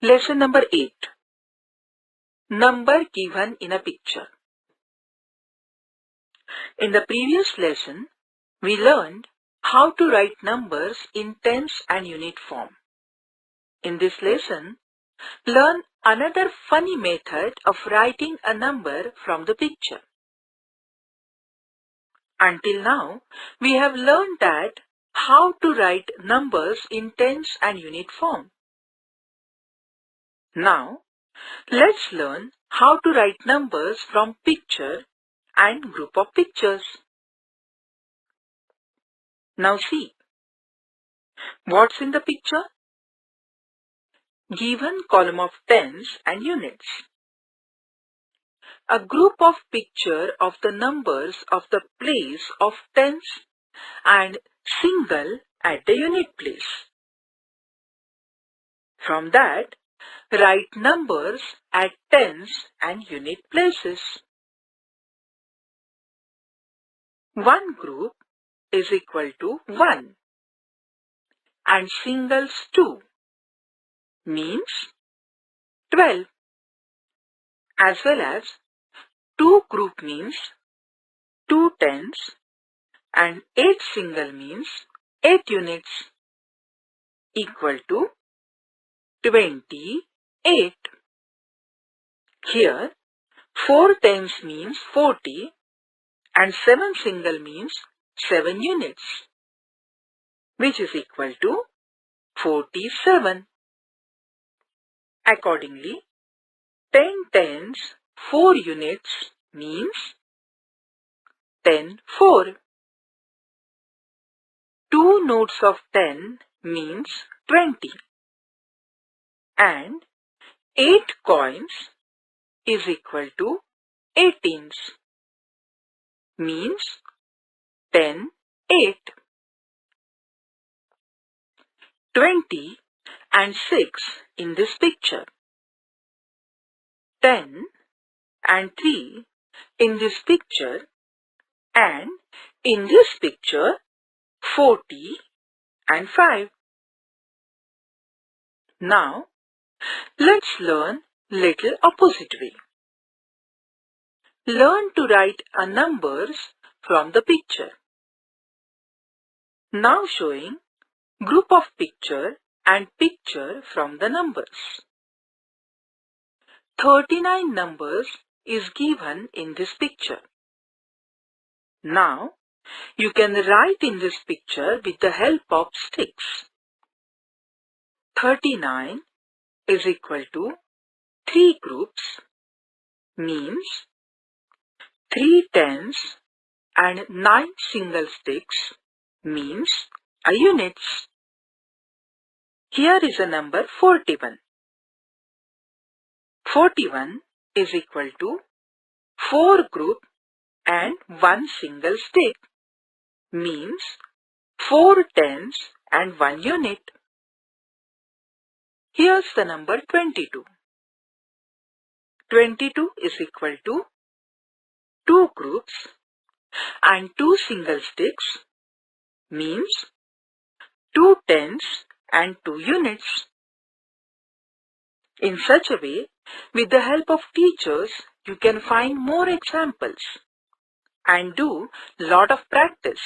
Lesson number 8. Number given in a picture. In the previous lesson, we learned how to write numbers in tens and unit form. In this lesson, learn another funny method of writing a number from the picture. Until now, we have learned that how to write numbers in tens and unit form. Now, let's learn how to write numbers from picture and group of pictures. Now see, what's in the picture? Given column of tens and units. A group of picture of the numbers of the place of tens and single at the unit place. From that, write numbers at tens and unit places. One group is equal to 1 and singles 2 means 12, as well as 2 group means 2 tens and 8 single means 8 units equal to 28. Here 4 tens means 40 and 7 single means 7 units, which is equal to 47. Accordingly, 10 tens, 4 units means 10-4. 2 notes of 10 means 20. And 8 coins is equal to 18s, means 10-8. 20 and 6 in this picture. 10 and 3 in this picture, and in this picture 40 and 5. Now, let's learn little opposite way. Learn to write a numbers from the picture. Now showing group of picture and picture from the numbers. 39 numbers is given in this picture. Now, you can write in this picture with the help of sticks. 39 is equal to 3 groups, means 3 tens and 9 single sticks, means a units. Here is a number 41. 41 is equal to 4 group and 1 single stick, means 4 tens and 1 unit. Here's the number 22. 22 is equal to 2 groups and 2 single sticks, means 2 tens and 2 units. In such a way, with the help of teachers, you can find more examples and do lot of practice.